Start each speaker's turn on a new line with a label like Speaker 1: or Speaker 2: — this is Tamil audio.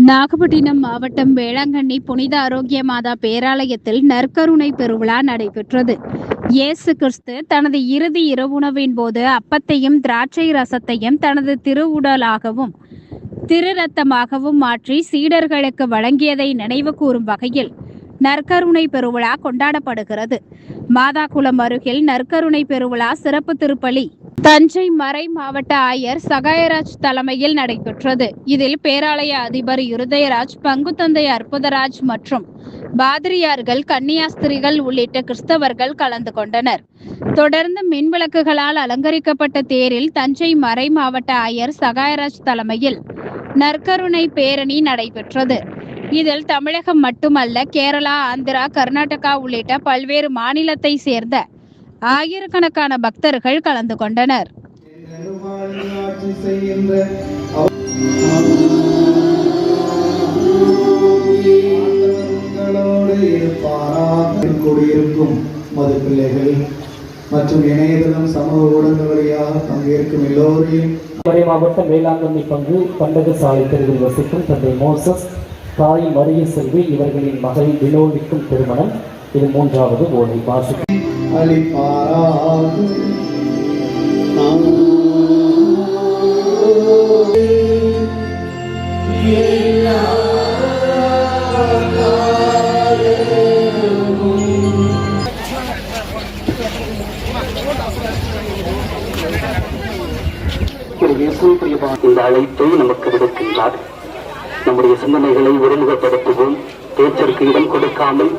Speaker 1: நாகப்பட்டினம் மாவட்டம் வேளாங்கண்ணி புனித ஆரோக்கிய மாதா பேராலயத்தில் நற்கருணை பெருவிழா நடைபெற்றது. இயேசு கிறிஸ்து தனது இறுதி இரவுணவின் போது அப்பத்தையும் திராட்சை ரசத்தையும் தனது திருவுடலாகவும் திரு ரத்தமாகவும் மாற்றி சீடர்களுக்கு வழங்கியதை நினைவு கூறும் வகையில் நற்கருணை பெருவிழா கொண்டாடப்படுகிறது. மாதாக்குளம் அருகில் நற்கருணை பெருவிழா சிறப்பு திருப்பலி தஞ்சை மறை மாவட்ட ஆயர் சகாயராஜ் தலைமையில் நடைபெற்றது. இதில் பேராலய அதிபர் இருதயராஜ், பங்குத்தந்தை அற்புதராஜ் மற்றும் பாதிரியார்கள், கன்னியாஸ்திரிகள் உள்ளிட்ட கிறிஸ்தவர்கள் கலந்து கொண்டனர். தொடர்ந்து மின்விளக்குகளால் அலங்கரிக்கப்பட்ட தேரில் தஞ்சை மறை மாவட்ட ஆயர் சகாயராஜ் தலைமையில் நற்கருணை பேரணி நடைபெற்றது. இதில் தமிழகம் மட்டுமல்ல, கேரளா, ஆந்திரா, கர்நாடகா உள்ளிட்ட பல்வேறு மாநிலத்தை சேர்ந்த ஆயிரக்கணக்கான பக்தர்கள் கலந்து கொண்டனர்.
Speaker 2: கூடியிருக்கும் மது பிள்ளைகள் மற்றும் இணையதளம் சமூக ஊடகங்கள் வழியாக பங்கேற்கும் எல்லோரையும்
Speaker 3: மாவட்ட வேளாங்கண்ணி பங்கு பண்டக சாலை தெருவில் வசிக்கும் தந்தை மோசஸ், தாய் மரிய செல்வி இவர்களின் மகள் வினோதிக்கும் திருமணம். இது 3வது ஓலை வாசிக்கும்.
Speaker 4: இந்த அழைப்பை நமக்கு விடுக்கின்றார். நம்முடைய சிந்தனைகளை ஒருமுகப்படுத்துவோம். பேச்சருக்கு இடம் கொடுக்காமல்